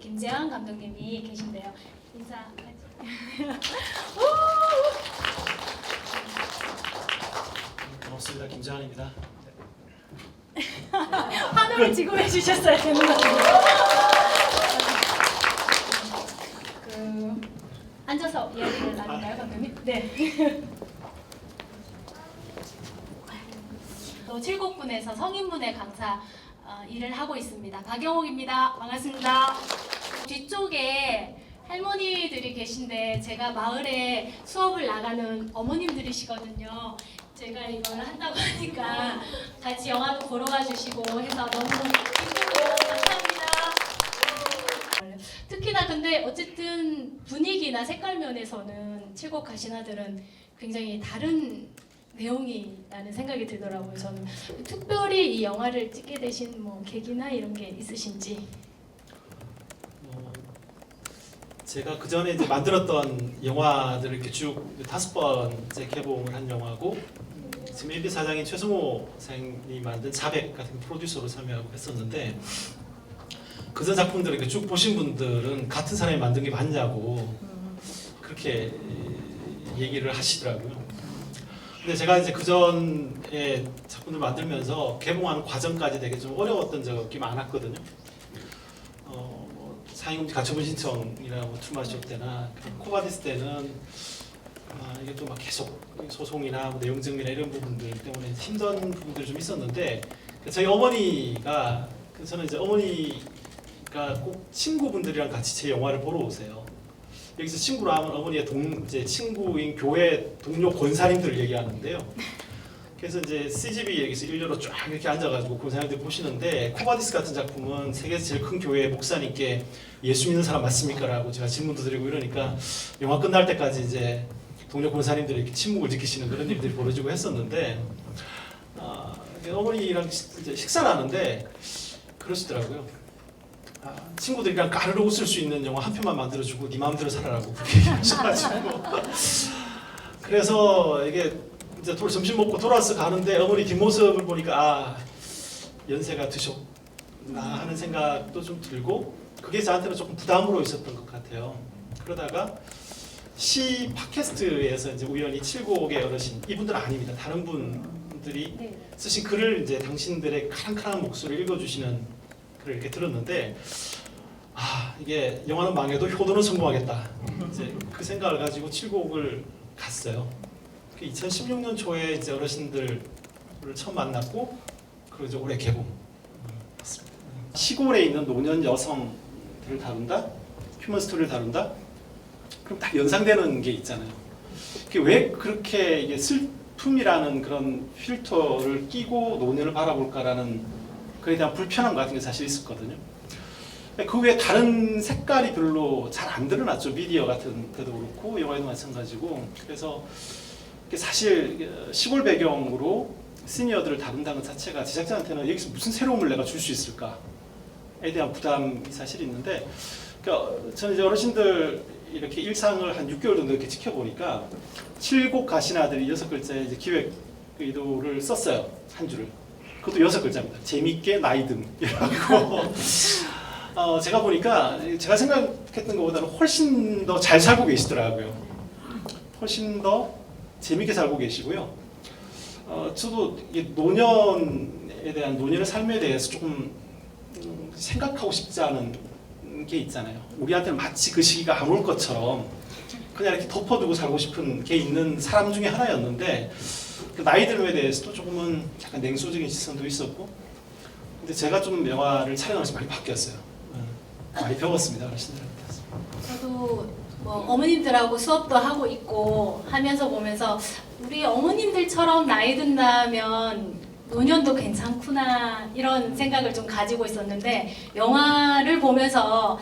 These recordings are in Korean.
김재환 감독님이 계신데요. 인사하지. 반갑습니다. 김재환입니다. 하늘을 지금 해주셨어야 되는 것 같아요. 앉아서 이야기를 나눌까요, 감독님? 네. 또 칠곡군에서 성인문예 강사 일을 하고 있습니다. 박영옥입니다. 반갑습니다. 뒤쪽에 할머니들이 계신데 제가 마을에 수업을 나가는 어머님들이시거든요. 제가 이걸 한다고 하니까 같이 영화도 보러 가주시고 해서 너무 기쁘고요. 감사합니다. 특히나 근데 어쨌든 분위기나 색깔 면에서는 칠곡 가시나들은 굉장히 다른 내용이라는 생각이 들더라고요. 저는 특별히 이 영화를 찍게 되신 뭐 계기나 이런 게 있으신지. 제가 그 전에 이제 만들었던 영화들을 이렇게 쭉 5번째 개봉을 한 영화고 지금 AB 사장인 최승호 사장님이 만든 자백 같은 프로듀서로 참여하고 했었는데 그전 작품들을 이렇게 쭉 보신 분들은 같은 사람이 만든 게 맞냐고 그렇게 얘기를 하시더라고요. 근데 제가 이제 그 전에 작품을 만들면서 개봉하는 과정까지 되게 좀 어려웠던 적이 많았거든요. 사행금지 가처분 신청이나 트루먼쇼 때나 코바디스 때는 이게 또 막 계속 소송이나 내용 증명이나 이런 부분들 때문에 힘든 부분들이 좀 있었는데 저희 어머니가 저는 이제 어머니가 꼭 친구분들이랑 같이 제 영화를 보러 오세요. 여기서 친구로 하면 어머니의 이제 친구인 교회 동료 권사님들을 얘기하는데요. 그래서 이제 CGV 여기서 일렬로 쫙 이렇게 앉아가지고 권사님들 보시는데 코바디스 같은 작품은 세계에서 제일 큰 교회 목사님께 예수 믿는 사람 맞습니까? 라고 제가 질문도 드리고 이러니까 영화 끝날 때까지 이제 동료 권사님들이 이렇게 침묵을 지키시는 그런 일들이 벌어지고 했었는데 어머니랑 이제 식사를 하는데 그러시더라고요. 친구들이랑 가르르 웃을 수 있는 영화 한 편만 만들어주고 네 마음대로 살아라고 그렇게 얘기하셔가지고 그래서 이게 이제 점심 먹고 돌아와서 가는데 어머니 뒷모습을 보니까 연세가 드셨나 하는 생각도 좀 들고 그게 저한테는 조금 부담으로 있었던 것 같아요. 그러다가 시 팟캐스트에서 이제 우연히 칠곡의 어르신 이분들은 아닙니다. 다른 분들이 쓰신 글을 이제 당신들의 카랑카랑한 목소리를 읽어주시는 글을 이렇게 들었는데 이게 영화는 망해도 효도는 성공하겠다. 이제 그 생각을 가지고 칠곡을 갔어요. 2016년 초에 이제 어르신들을 처음 만났고 그리고 이제 올해 개봉했습니다. 시골에 있는 노년 여성들을 다룬다, 휴먼 스토리를 다룬다. 그럼 딱 연상되는 게 있잖아요. 그게 왜 그렇게 이게 슬픔이라는 그런 필터를 끼고 노년을 바라볼까라는 그에 대한 불편함 같은 게 사실 있었거든요. 그 외에 다른 색깔이 별로 잘 안 드러났죠. 미디어 같은 데도 그렇고 영화에도 마찬가지고. 그래서 사실 시골 배경으로 시니어들을 다룬다는 것 자체가 제작자한테는 여기서 무슨 새로움을 내가 줄 수 있을까에 대한 부담이 사실 있는데 그러니까 저는 이제 어르신들 이렇게 일상을 한 6개월 정도 이렇게 지켜보니까 칠곡 가시나들이 6글자의 이제 기획 의도를 썼어요. 한 줄을. 그것도 6글자입니다. 재밌게 나이듦이라고. 제가 보니까 제가 생각했던 것보다는 훨씬 더 잘 살고 계시더라고요. 훨씬 더 재밌게 살고 계시고요. 저도 노년에 대한 노년의 삶에 대해서 조금 생각하고 싶지 않은 게 있잖아요. 우리한테는 마치 그 시기가 안 올 것처럼 그냥 이렇게 덮어두고 살고 싶은 게 있는 사람 중에 하나였는데 그 나이 듦에 대해서도 조금은 약간 냉소적인 시선도 있었고 근데 제가 좀 영화를 촬영하면서 많이 바뀌었어요. 많이 배웠습니다. 어르신들한테. 저도 뭐 어머님들하고 수업도 하고 있고 하면서 보면서 우리 어머님들처럼 나이 든다면 노년도 괜찮구나 이런 생각을 좀 가지고 있었는데 영화를 보면서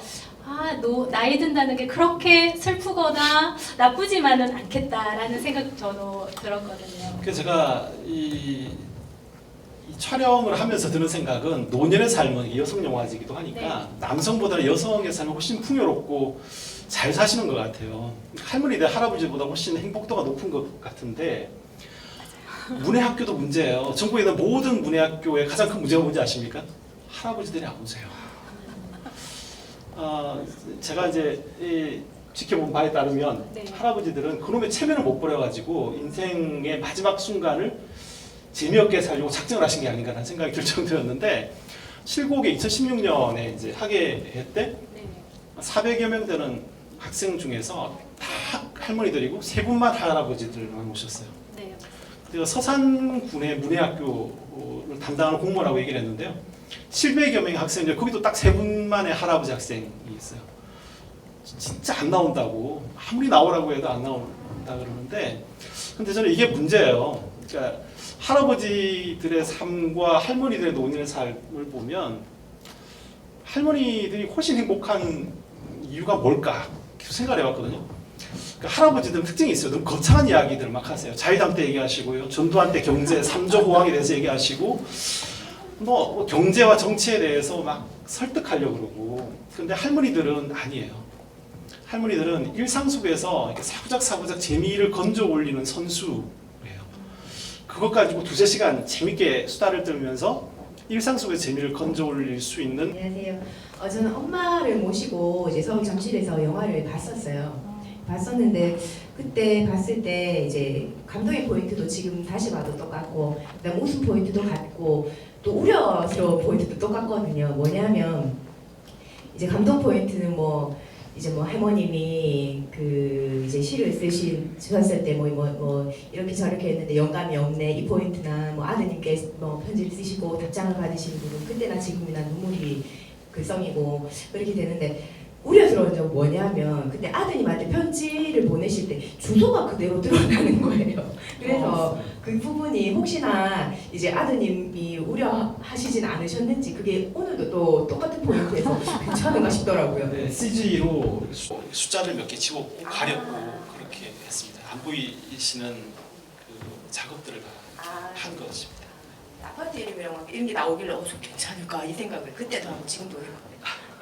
나이 든다는 게 그렇게 슬프거나 나쁘지만은 않겠다라는 생각 저도 들었거든요. 그래서 제가 이 촬영을 하면서 드는 생각은 노년의 삶은 여성 영화이기도 하니까 남성보다 여성의 삶은 훨씬 풍요롭고 잘 사시는 것 같아요. 할머니들 할아버지보다 훨씬 행복도가 높은 것 같은데 문예학교도 문제예요. 전국에 있는 모든 문예학교의 가장 큰 문제가 뭔지 아십니까? 할아버지들이 안 오세요. 제가 이제 지켜본 바에 따르면 네. 할아버지들은 그놈의 체면을 못 버려가지고 인생의 마지막 순간을 재미없게 살려고 작정을 하신 게 아닌가라는 생각이 들 정도였는데 칠곡에 2016년에 이제 학예회 때 네. 400여 명 되는 학생 중에서 다 할머니들이고 세 분만 할아버지들만 오셨어요. 네. 제가 서산군의 문해학교를 담당하는 공무원하고 얘기를 했는데요. 700여 명의 학생들 거기도 딱 세 분만의 할아버지 학생이 있어요. 진짜 안 나온다고 아무리 나오라고 해도 안 나온다 그러는데 근데 저는 이게 문제예요. 그러니까 할아버지들의 삶과 할머니들의 노년의 삶을 보면 할머니들이 훨씬 행복한 이유가 뭘까 계속 생각을 해봤거든요. 그러니까 할아버지들은 특징이 있어요. 너무 거창한 이야기들을 막 하세요. 자유당 때 얘기하시고요. 전두환 때 경제 3조 호황에 대해서 얘기하시고 뭐 경제와 정치에 대해서 막 설득하려고 그러고 근데 할머니들은 아니에요. 할머니들은 일상 속에서 이렇게 사부작 재미를 건져 올리는 선수예요. 그것 가지고 두세 시간 재밌게 수다를 떨면서 일상 속의 재미를 건져 올릴 수 있는. 안녕하세요. 저는 엄마를 모시고 이제 서울 잠실에서 영화를 봤었어요. 봤었는데 그때 봤을 때 이제 감동의 포인트도 지금 다시 봐도 똑같고 그다음 웃음 포인트도 같고 또 우려스러운 포인트도 똑같거든요. 뭐냐면 이제 감동 포인트는 뭐 이제 뭐 할머님이 그 이제 시를 쓰셨을 때 뭐 이렇게 저렇게 했는데 영감이 없네 이 포인트나 뭐 아드님께 뭐 편지를 쓰시고 답장을 받으시는 부분 그때나 지금이나 눈물이 글썽이고 그렇게 되는데 우려스러운 점은 뭐냐면 근데 아드님한테 편지를 보내실 때 주소가 그대로 드러나는 거예요. 그래서 그 부분이 혹시나 이제 아드님이 우려하시진 않으셨는지 그게 오늘도 또 똑같은 포인트에서 괜찮은가 싶더라고요. 네, CG로 숫자를 몇 개 집어 가렸고 그렇게 했습니다. 안 보이시는 그 작업들을 다 한 것입니다. 아파트 이름이랑 이런 게 나오길래 좀 괜찮을까 이 생각을 그때도 하고 지금도 해요.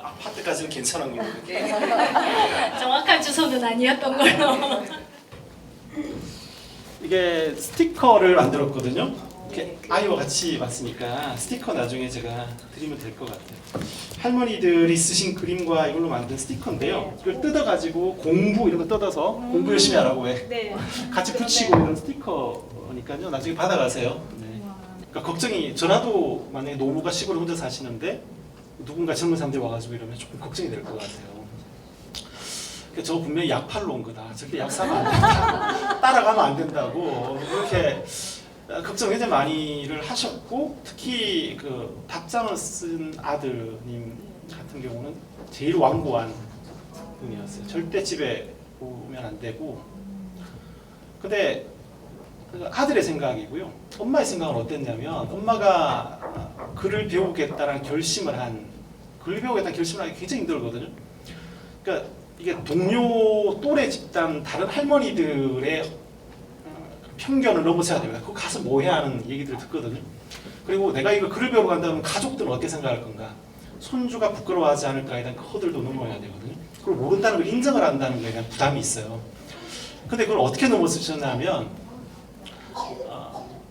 아파트까지는 괜찮은 거고 정확한 주소는 아니었던 걸로. 이게 스티커를 만들었거든요. 이렇게 아이와 같이 봤으니까 스티커 나중에 제가 드리면 될 것 같아요. 할머니들이 쓰신 그림과 이걸로 만든 스티커인데요. 이걸 뜯어가지고 공부 이런 거 뜯어서 공부 열심히 하라고 해. 네. 같이 붙이고 이런 스티커니까요. 나중에 받아가세요. 네. 그러니까 걱정이 저라도 만약에 노부가 시골에 혼자 사시는데 누군가 젊은 사람들이 와가지고 이러면 조금 걱정이 될 것 같아요. 그러니까 저 분명히 약 팔러 온 거다. 절대 약 사면 안 된다. 따라가면 안 된다고 이렇게 걱정 굉장히 많이를 하셨고 특히 그 답장을 쓴 아드님 같은 경우는 제일 완고한 분이었어요. 절대 집에 오면 안 되고. 근데 아들의 생각이고요. 엄마의 생각은 어땠냐면 엄마가 글을 배우겠다라는 결심을 하기 굉장히 힘들거든요. 그러니까 이게 동료 또래 집단 다른 할머니들의 편견을 넘어서야 됩니다. 거기 가서 뭐 해야 하는 얘기들을 듣거든요. 그리고 내가 이거 글을 배우러 간다면 가족들은 어떻게 생각할 건가? 손주가 부끄러워하지 않을까에 대한 허들도 넘어야 되거든요. 그걸 모른다는 걸 인정을 한다는 거에 대한 부담이 있어요. 근데 그걸 어떻게 넘어서셨냐면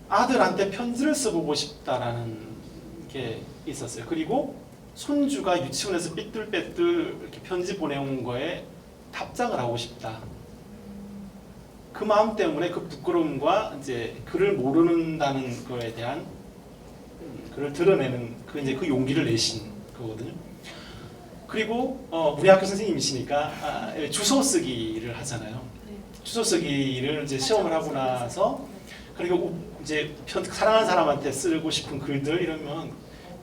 아들한테 편지를 써보고 싶다라는 게 있었어요. 그리고 손주가 유치원에서 삐뚤빼뚤 이렇게 편지 보내온 거에 답장을 하고 싶다. 그 마음 때문에 그 부끄러움과 이제 글을 모른다는 거에 대한 글을 드러내는 그 용기를 내신 거거든요. 그리고 우리 학교 선생님이시니까 주소 쓰기를 하잖아요. 주소 쓰기를 이제 시험을 하고 나서 그리고 이제 사랑하는 사람한테 쓰고 싶은 글들 이러면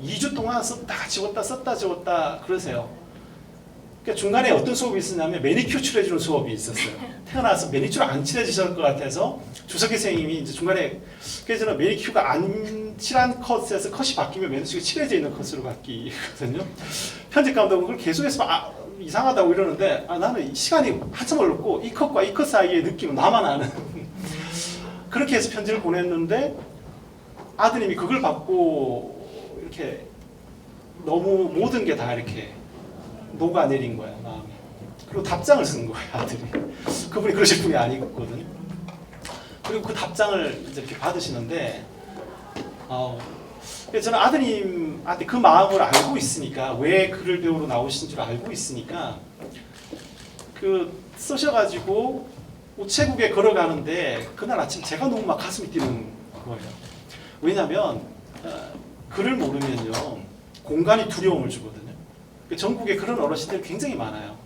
2주 동안 썼다 지웠다 그러세요. 그러니까 중간에 어떤 수업이 있었냐면 매니큐어 칠해주는 수업이 있었어요. 태어나서 매니큐어를 안 칠해주실 것 같아서 주석기 선생님이 이제 중간에 그래서 저는 매니큐어가 안 칠한 컷에서 컷이 바뀌면 매니큐어가 칠해져 있는 컷으로 바뀌거든요. 편집 감독은 그걸 계속해서 이상하다고 이러는데 나는 시간이 한참 걸렸고 이 컷과 이 컷 사이의 느낌은 나만 아는 그렇게 해서 편지를 보냈는데 아드님이 그걸 받고 이렇게 너무 모든 게 다 이렇게 녹아내린 거야 마음이. 그리고 답장을 쓰는 거야 아들이. 그분이 그러실 분이 아니거든요. 그리고 그 답장을 이제 이렇게 받으시는데 그래서 저는 아드님한테 그 마음을 알고 있으니까 왜 글을 배우러 나오신 줄 알고 있으니까 그 쓰셔가지고 우체국에 걸어가는데 그날 아침 제가 너무 막 가슴이 뛰는 거예요. 왜냐하면 글을 모르면요 공간이 두려움을 주거든요. 전국에 그런 어르신들이 굉장히 많아요.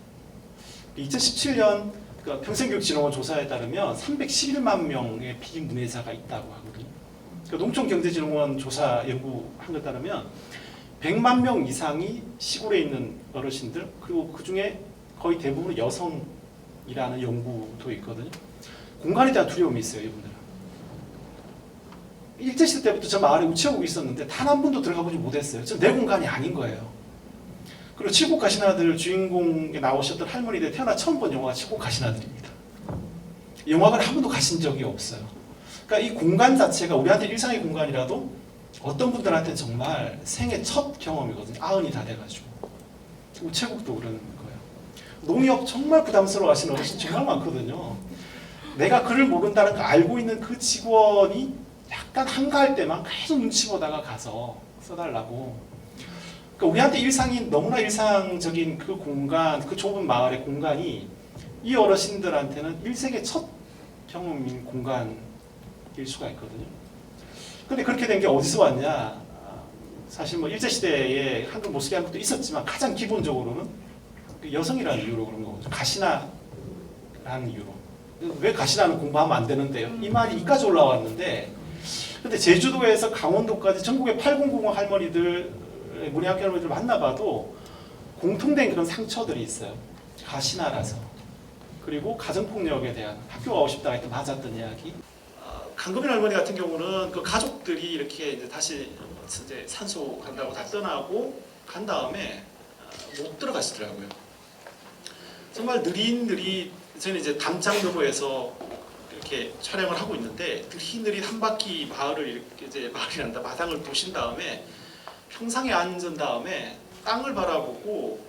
2017년 평생교육진흥원 조사에 따르면 311만 명의 비문예자가 있다고 하거든요. 농촌경제진흥원 조사 연구한 것에 따르면 100만 명 이상이 시골에 있는 어르신들 그리고 그 중에 거의 대부분 여성이라는 연구도 있거든요. 공간에 대한 두려움이 있어요, 이분들은. 일제시대 때부터 저 마을에 우체국이 있었는데 단 한 번도 들어가 보지 못했어요. 저 내 공간이 아닌 거예요. 그리고 칠곡 가신 아들 주인공에 나오셨던 할머니들 태어나 처음 본 영화가 칠곡 가신 아들입니다. 영화관에 한 번도 가신 적이 없어요. 그러니까 이 공간 자체가 우리한테 일상의 공간이라도 어떤 분들한테는 정말 생애 첫 경험이거든요. 90이 다 돼가지고. 우체국도 그런 거예요. 농협 정말 부담스러워 하시는 어르신 정말 많거든요. 내가 글을 모른다는 거 알고 있는 그 직원이 약간 한가할 때만 계속 눈치 보다가 가서 써달라고. 그러니까 우리한테 일상이 너무나 일상적인 그 공간, 그 좁은 마을의 공간이 이 어르신들한테는 일생의 첫 경험인 공간일 수가 있거든요. 근데 그렇게 된 게 어디서 왔냐? 사실 뭐 일제시대에 한글 못 쓰게 한 것도 있었지만 가장 기본적으로는 여성이라는 이유로 그런 거거든요. 가시나라는 이유로. 왜 가시나는 공부하면 안 되는데요? 이 말이 이까지 올라왔는데 근데 제주도에서 강원도까지 전국의 8090 할머니들 문예학교 할머니들 만나봐도 공통된 그런 상처들이 있어요. 가시나라서. 그리고 가정폭력에 대한 학교 가고 싶다 할 때 맞았던 이야기. 강금인 할머니 같은 경우는 그 가족들이 이렇게 이제 다시 이제 산소 간다고 다 떠나고 간 다음에 못 들어가시더라고요. 정말 느릿느릿 저는 이제 담장 너머에서 이렇게 촬영을 하고 있는데 느릿느릿 한 바퀴 마을을 이렇게 이제 마을이란다 마당을 도신 다음에 평상에 앉은 다음에 땅을 바라보고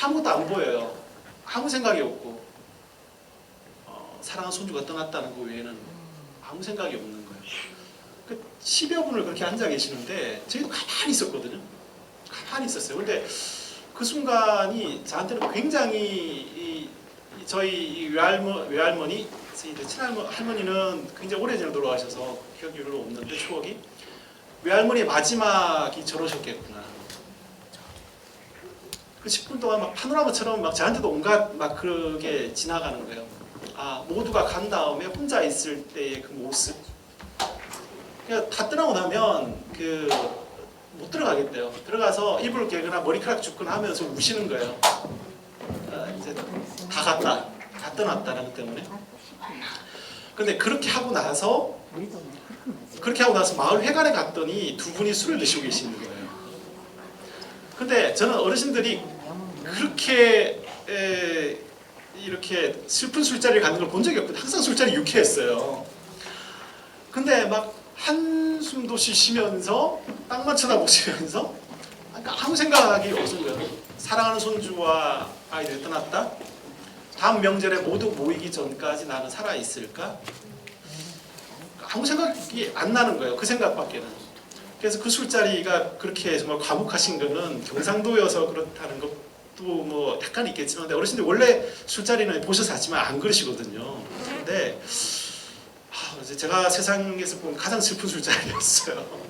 아무것도 안 보여요. 아무 생각이 없고 사랑하는 손주가 떠났다는 거 외에는 아무 생각이 없는 거예요. 그 10여 분을 그렇게 앉아 계시는데 저희도 가만히 있었거든요. 가만히 있었어요. 근데 그 순간이 저한테는 굉장히 저희 외할머니, 친할머니는 굉장히 오래전에 돌아가셔서 기억이 별로 없는데 추억이 외할머니의 마지막이 저러셨겠구나. 그 10분 동안 막 파노라마처럼 막 저한테도 온갖 막 그게 지나가는 거예요. 아 모두가 간 다음에 혼자 있을 때의 그 모습. 그냥 다 떠나고 나면 그 못 들어가겠대요. 들어가서 이불 개거나 머리카락 줍거나 하면서 우시는 거예요. 이제 다 갔다, 다 떠났다는 것 때문에. 근데 그렇게 하고 나서 마을 회관에 갔더니 두 분이 술을 드시고 계시는 거예요. 근데 저는 어르신들이 그렇게 이렇게 슬픈 술자리를 갖는 걸 본 적이 없거든요. 항상 술자리 유쾌했어요. 근데 막 한숨도 쉬시면서 땅만 쳐다보시면서 아무 생각이 없은 거예요. 사랑하는 손주와 아이들이 떠났다. 다음 명절에 모두 모이기 전까지 나는 살아있을까? 아무 생각이 안 나는 거예요. 그 생각밖에는. 그래서 그 술자리가 그렇게 정말 과묵하신 거는 경상도여서 그렇다는 것도 뭐 약간 있겠지만 어르신들 원래 술자리는 보셔서 하지만 안 그러시거든요. 근데 제가 세상에서 본 가장 슬픈 술자리였어요.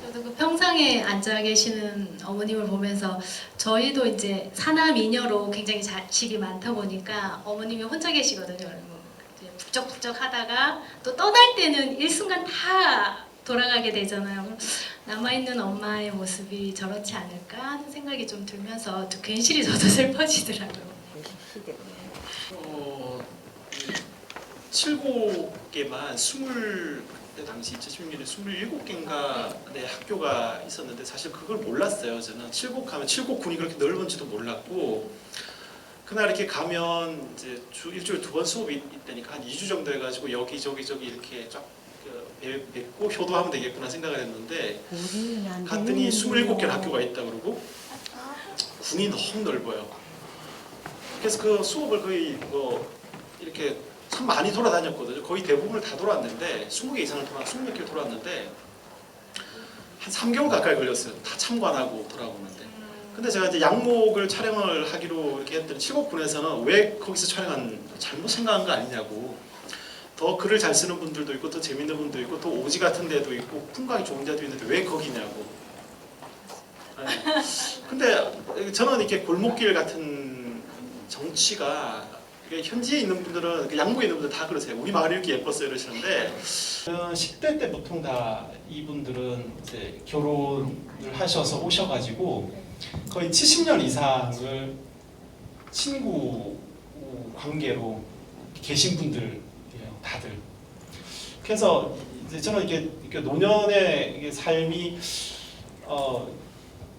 저도 그 평상에 앉아 계시는 어머님을 보면서 저희도 이제 사남이녀로 굉장히 자식이 많다 보니까 어머님이 혼자 계시거든요. 이제 북적북적 하다가 또 떠날 때는 일순간 다 돌아가게 되잖아요. 남아있는 엄마의 모습이 저렇지 않을까 하는 생각이 좀 들면서 또 괜시리 저도 슬퍼지더라고요. 칠곡에만 그때 당시 2016년에 27개인가 학교가 있었는데 사실 그걸 몰랐어요. 저는 칠곡하면 칠곡군이 그렇게 넓은지도 몰랐고 그날 이렇게 가면 이제 일주일에 2번 수업이 있다니까 한 2주 정도 해가지고 여기저기 이렇게 쫙 뵙고 효도하면 되겠구나 생각을 했는데 갔더니 27개의 학교가 있다 그러고 군이 너무 넓어요. 그래서 그 수업을 거의 뭐 이렇게 참 많이 돌아다녔거든요. 거의 대부분을 다 돌았는데 20개 이상을 20몇 개를 돌았는데 한 3개월 가까이 걸렸어요. 다 참관하고 돌아오는데. 근데 제가 이제 양목을 촬영을 하기로 이렇게 했더니 칠곡군에서는 왜 거기서 촬영한 잘못 생각한 거 아니냐고. 더 글을 잘 쓰는 분들도 있고 더 재밌는 분도 있고 또 오지 같은 데도 있고 풍광이 좋은 데도 있는데 왜 거기냐고. 네. 근데 저는 이렇게 골목길 같은 정치가 현지에 있는 분들은 양구에 있는 분들 다 그러세요. 우리 마을이 이렇게 예뻤어요 이러시는데 10대 때 보통 다 이분들은 이제 결혼을 하셔서 오셔가지고 거의 70년 이상을 친구 관계로 계신 분들이에요, 다들. 그래서 이제 저는 이게 노년의 이게 삶이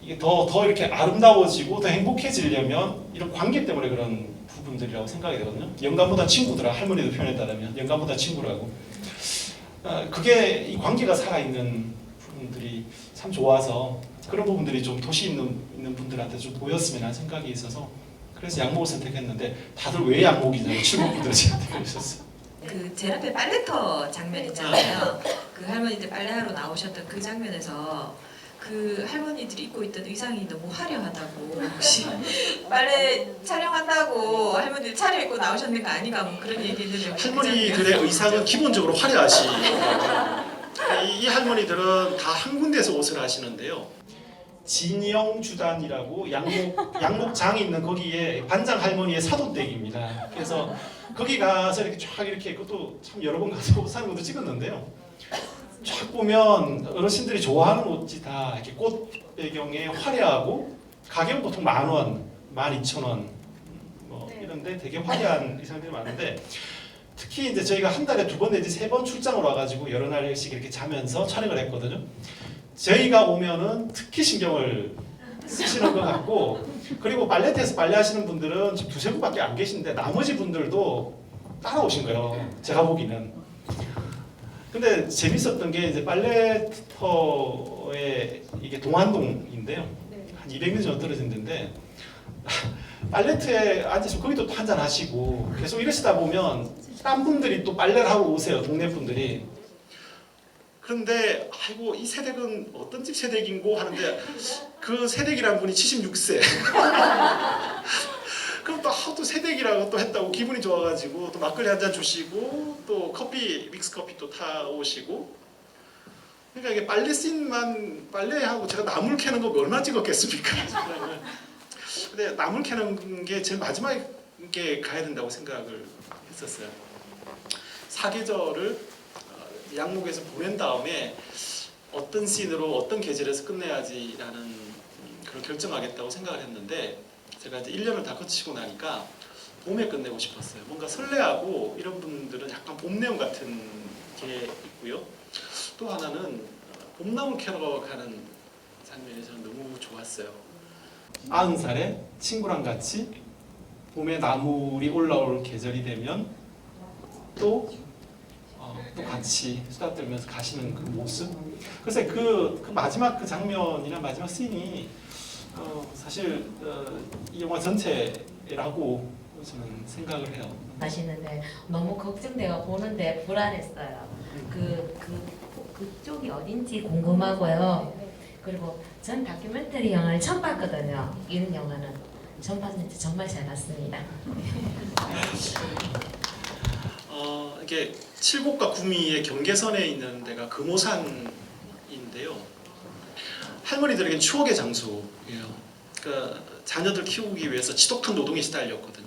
이게 더 이렇게 아름다워지고 더 행복해지려면 이런 관계 때문에 그런 부분들이라고 생각이 되거든요. 영감보다 친구더라. 할머니도 표현에 따르면 영감보다 친구라고. 그게 이 관계가 살아있는 부분들이 참 좋아서 그런 부분들이 좀 도시 있는 분들한테 좀 보였으면 하는 생각이 있어서 그래서 양목을 선택했는데 다들 왜 양목이냐고 칠곡분들이 저한테 그러셨어요. 그 제일 앞에 빨래터 장면 있잖아요. 그 할머니들 빨래하러 나오셨던 그 장면에서 그 할머니들이 입고 있던 의상이 너무 화려하다고 혹시 빨래 촬영한다고 할머니들 차려입고 나오셨는 거 아닌가 뭐 그런 얘기 했는데 할머니들의 의상은 기본적으로 화려하시. 이 할머니들은 다 한 군데서 옷을 하시는데요. 진영주단이라고 양목장이 있는 거기에 반장 할머니의 사돈댁입니다. 그래서 거기 가서 이렇게 쫙 이렇게 그것도 참 여러 번 가서 옷 사는 것도 찍었는데요. 쫙 보면 어르신들이 좋아하는 옷이 다 이렇게 꽃 배경에 화려하고 가격은 보통 10,000원, 12,000원 뭐 이런데 되게 화려한 의상들이 많은데 특히 이제 저희가 한 달에 2번 내지 3번 출장을 와가지고 여러 날씩 이렇게 자면서 촬영을 했거든요. 저희가 오면은 특히 신경을 쓰시는 것 같고 그리고 빨래터에서 빨래하시는 분들은 지금 2-3분밖에 안 계신데 나머지 분들도 따라오신 거예요. 제가 보기는. 근데 재밌었던 게 이제 빨래터에 이게 동안동인데요. 한 200m 정도 떨어진 데인데 빨래터에 앉아서 거기도 또 한잔 하시고 계속 이러시다 보면 딴 분들이 또 빨래를 하고 오세요. 동네 분들이. 그런데 아이고 이 세댁은 어떤 집 세댁인고 하는데 그 세댁이란 분이 76세. 그럼 또 세댁이라고 또 했다고 기분이 좋아가지고 또 막걸리 한 잔 주시고 또 커피 믹스 커피 또 타 오시고. 그러니까 이게 빨래 씬만 빨래하고 제가 나물 캐는 거 얼마나 찍었겠습니까? 근데 나물 캐는 게 제일 마지막에 가야 된다고 생각을 했었어요. 사계절을 양목에서 보낸 다음에 어떤 씬으로 어떤 계절에서 끝내야지라는 그걸 결정하겠다고 생각을 했는데 제가 이제 1년을 다 거치고 나니까 봄에 끝내고 싶었어요. 뭔가 설레하고 이런 분들은 약간 봄 내용 같은 게 있고요. 또 하나는 봄나물 캐러 가는 장면이 저는 너무 좋았어요. 90살에 친구랑 같이 봄에 나물이 올라올 계절이 되면 또 같이 수다 떨면서 가시는 그 모습. 그래서 그 마지막 그 장면이나 마지막 씬이 사실 이 영화 전체라고 저는 생각을 해요. 하시는데 너무 걱정되고 보는데 불안했어요. 그쪽이 어딘지 궁금하고요. 그리고 전 다큐멘터리 영화를 처음 봤거든요. 이런 영화는 처음 봤는데 정말 잘 봤습니다. 이게 칠곡과 구미의 경계선에 있는 데가 금오산인데요. 할머니들에게 추억의 장소예요. 그러니까 자녀들 키우기 위해서 지독한 노동에 시달렸거든요.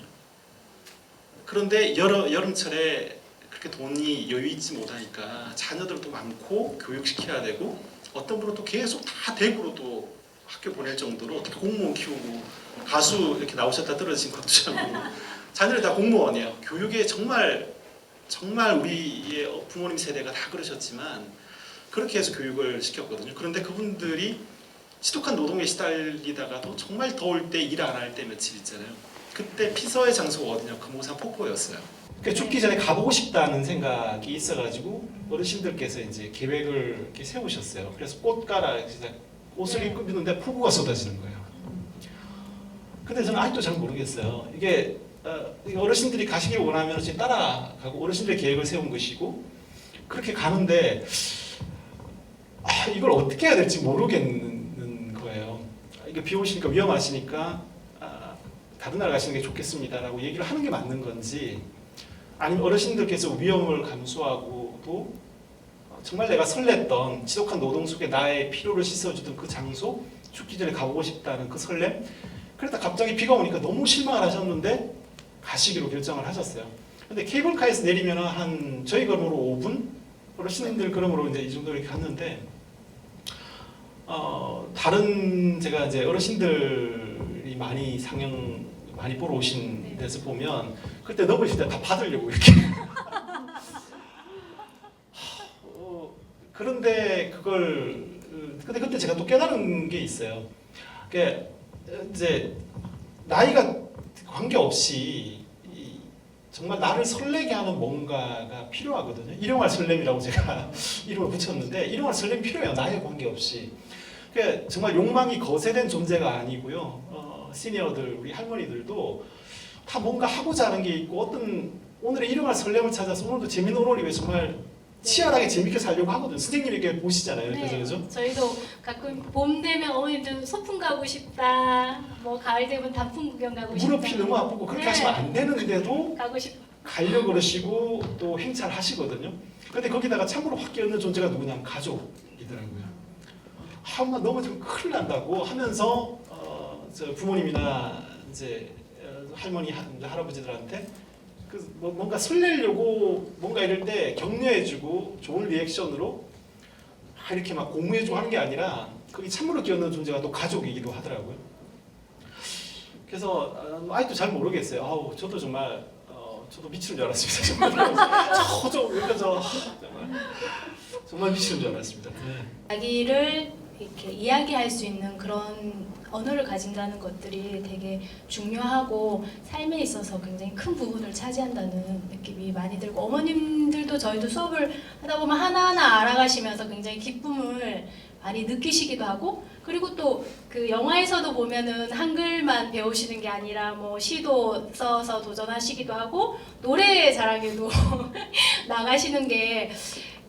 그런데 여름철에 그렇게 돈이 여유 있지 못하니까 자녀들도 많고 교육시켜야 되고 어떤 분은 또 계속 다 대구로 또 학교 보낼 정도로 어떻게 공무원 키우고 가수 이렇게 나오셨다 떨어진 것도 참 자녀들 다 공무원이에요. 교육에 정말 우리의 부모님 세대가 다 그러셨지만 그렇게 해서 교육을 시켰거든요. 그런데 그분들이 지독한 노동에 시달리다가도 정말 더울 때 일 안 할 때 며칠 있잖아요. 그때 피서의 장소가 어디냐? 금오산 폭포였어요. 그러니까 죽기 전에 가보고 싶다는 생각이 있어가지고 어르신들께서 이제 계획을 이렇게 세우셨어요. 그래서 꽃가라 진짜 옷을 입고 있는데 폭우가 쏟아지는 거예요. 근데 저는 아직도 잘 모르겠어요. 이게 어르신들이 가시길 원하면 지금 따라가고 어르신들의 계획을 세운 것이고 그렇게 가는데 이걸 어떻게 해야 될지 모르겠는 거예요. 이거 비 오시니까 위험하시니까 다른 나라 가시는 게 좋겠습니다라고 얘기를 하는 게 맞는 건지 아니면 어르신들께서 위험을 감수하고도 정말 내가 설렜던 지독한 노동 속에 나의 피로를 씻어주던 그 장소 죽기 전에 가보고 싶다는 그 설렘 그러다 갑자기 비가 오니까 너무 실망을 하셨는데 가시기로 결정을 하셨어요. 근데 케이블카에서 내리면 한 저희 걸음으로 5분 어르신들 걸음으로 이제 이 정도 이렇게 갔는데 다른 제가 이제 어르신들이 많이 상영 많이 보러 오신 데서 보면 그때 넘으실 때 다 받으려고 이렇게 그런데 근데 그때 제가 또 깨달은 게 있어요. 그게 이제 나이가 관계없이 정말 나를 설레게 하는 뭔가가 필요하거든요. 일용할 설렘이라고 제가 이름을 붙였는데 일용할 설렘이 필요해요. 나이에 관계없이. 그게 정말 욕망이 거세된 존재가 아니고요. 시니어들 우리 할머니들도 다 뭔가 하고자 하는 게 있고 어떤 오늘의 일용할 설렘을 찾아서 오늘도 재밌는 오늘이 왜 정말 치열하게 재밌게 살려고 하거든요. 선생님 이렇게 보시잖아요. 이렇게 그죠? 저희도 가끔 봄 되면 어머님들 소풍 가고 싶다. 뭐 가을 되면 단풍 구경 가고 싶다. 무릎이 너무 아프고 그렇게 하시면 안 되는데도 가고 싶. 가려고 그러시고 또 행차를 하시거든요. 근데 거기다가 참으로 확 끼얹는 존재가 누구냐면 가족이더라고요. 나 넘어지면 큰일 난다고 하면서 저 부모님이나 이제 할머니 할아버지들한테 뭔가 설레려고 뭔가 이럴 때 격려해주고 좋은 리액션으로 이렇게 막 고무해주고 하는 게 아니라 거기 참으로 끼얹는 존재가 또 가족이기도 하더라고요. 그래서 아직도 잘 모르겠어요. 저도 정말 저도 미치는 줄 알았습니다. 정말 미치는 줄 알았습니다. 네. 자기를 이렇게 이야기할 수 있는 그런 언어를 가진다는 것들이 되게 중요하고 삶에 있어서 굉장히 큰 부분을 차지한다는 느낌이 많이 들고 어머님들도 저희도 수업을 하다 보면 하나하나 알아가시면서 굉장히 기쁨을 많이 느끼시기도 하고 그리고 또 그 영화에서도 보면은 한글만 배우시는 게 아니라 뭐 시도 써서 도전하시기도 하고 노래 자랑에도 나가시는 게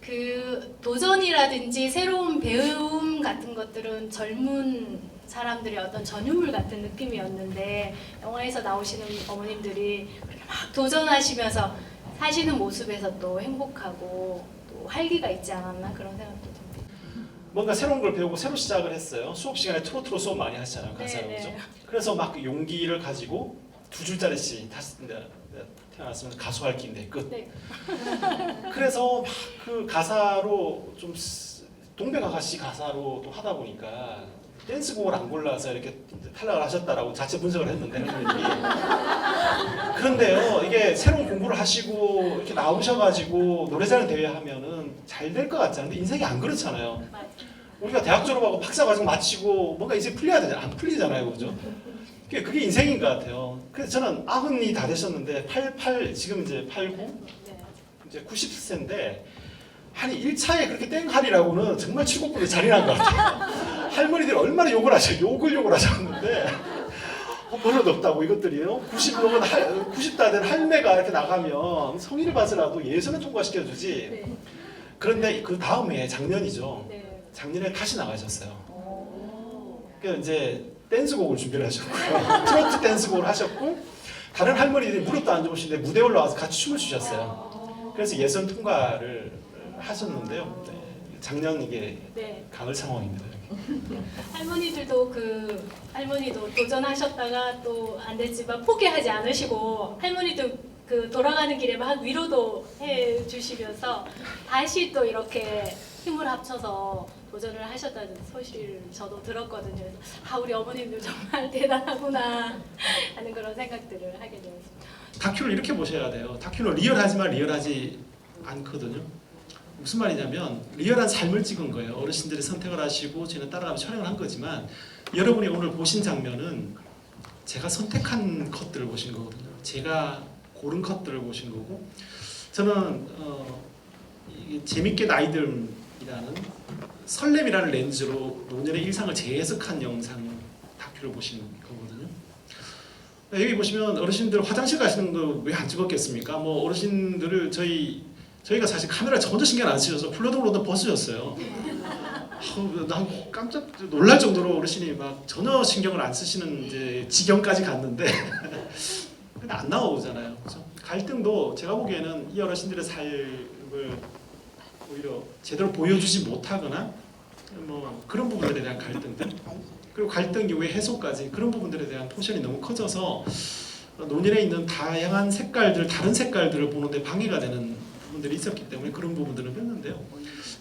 그 도전이라든지 새로운 배움 같은 것들은 젊은 사람들의 어떤 전유물 같은 느낌이었는데 영화에서 나오시는 어머님들이 그렇게 막 도전하시면서 사시는 모습에서 또 행복하고 또 활기가 있지 않았나 그런 생각도 듭니다. 뭔가 새로운 걸 배우고 새로 시작을 했어요. 수업 시간에 트로트로 수업 많이 하시잖아요. 가사로 네, 그죠? 네. 그래서 막 용기를 가지고 2줄짜리씩 다시 태어났으면 가수할 기인데 끝. 네. 그래서 막 그 가사로 좀 동백아가씨 가사로 또 하다 보니까 댄스곡을 안 골라서 이렇게 탈락을 하셨다라고 자체 분석을 했는데 할머님이 그런데요 이게 새로운 공부를 하시고 이렇게 나오셔가지고 노래자랑 대회 하면은 잘 될 것 같지 않은데 인생이 안 그렇잖아요. 우리가 대학 졸업하고 박사 과정 마치고 뭔가 이제 풀려야 되잖아요. 안 풀리잖아요, 그죠? 그게 인생인 것 같아요. 그래서 저는 90이 다 되셨는데 지금 이제 89 이제 90세인데 아니 1차에 그렇게 땡하리라고는 정말 칠곡분이 잔인한 것 같아요. 할머니들이 얼마나 욕을 하셨는데 버릇 없다고 이것들이요. 90다 된 할매가 이렇게 나가면 성의를 봐서라도 예선에 통과시켜주지. 네. 그런데 그 다음에 작년이죠. 네. 작년에 다시 나가셨어요. 그래서 이제 댄스곡을 준비를 하셨고요. 트로트 댄스곡을 하셨고 다른 할머니들이 무릎도 안 좋으신데 무대에 올라와서 같이 춤을 추셨어요. 그래서 예선 통과를 하셨는데요. 네. 작년 이게 네. 가을 상황입니다. 할머니도 도전하셨다가 또 안 됐지만 포기하지 않으시고 할머니도 그 돌아가는 길에 막 위로도 해주시면서 다시 또 이렇게 힘을 합쳐서 도전을 하셨다는 소식을 저도 들었거든요. 그래서 우리 어머님들 정말 대단하구나 하는 그런 생각들을 하게 되었습니다. 다큐를 이렇게 보셔야 돼요. 다큐는 리얼하지만 리얼하지 않거든요. 무슨 말이냐면 리얼한 삶을 찍은 거예요. 어르신들이 선택을 하시고 저희는 따라가면서 촬영을 한 거지만 여러분이 오늘 보신 장면은 제가 선택한 컷들을 보신 거거든요. 제가 고른 컷들을 보신 거고 저는 이게 재밌게 나이듦이라는 설렘이라는 렌즈로 노년의 일상을 재해석한 영상 다큐를 보신 거거든요. 여기 보시면 어르신들 화장실 가시는 거 왜 안 찍었겠습니까? 뭐 어르신들을 저희가 사실 카메라 전혀 신경 안 쓰셔서 쿨러등으로도 벗으셨어요. 난 깜짝 놀랄 정도로 어르신이 막 전혀 신경을 안 쓰시는 이제 지경까지 갔는데 근데 안 나오잖아요. 그렇죠? 갈등도 제가 보기에는 이 어르신들의 삶을 오히려 제대로 보여주지 못하거나 뭐 그런 부분들에 대한 갈등들 그리고 갈등 이후의 해소까지 그런 부분들에 대한 포션이 너무 커져서 논의에 있는 다양한 색깔들 다른 색깔들을 보는데 방해가 되는 부분들이 있었기 때문에 그런 부분들은 뺐는데요.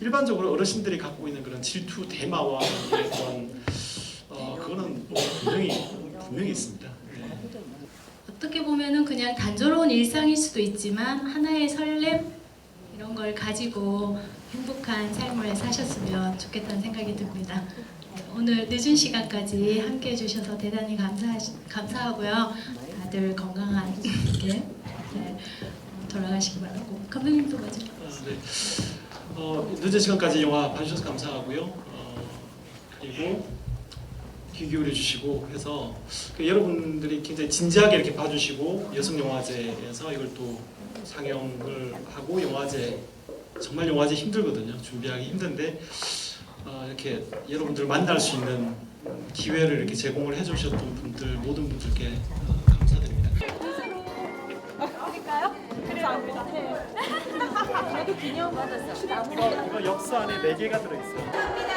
일반적으로 어르신들이 갖고 있는 그런 질투 대마와 그런 그거는 분명히 있습니다. 네. 어떻게 보면은 그냥 단조로운 일상일 수도 있지만 하나의 설렘 이런 걸 가지고 행복한 삶을 사셨으면 좋겠다는 생각이 듭니다. 오늘 늦은 시간까지 함께 해주셔서 대단히 감사하고요. 다들 건강하게 네, 돌아가시기 바라고. 감독님도 마지막. 네. 늦은 시간까지 영화 봐주셔서 감사하고요. 그리고 귀 기울여 주시고 해서 여러분들이 굉장히 진지하게 이렇게 봐주시고 여성영화제에서 이걸 또 상영을 하고 정말 영화제 힘들거든요. 준비하기 힘든데 이렇게 여러분들 만날 수 있는 기회를 이렇게 제공을 해주셨던 분들 모든 분들께 감사드립니다. 이거 역사 안에 4개가 들어있어요. 감사합니다.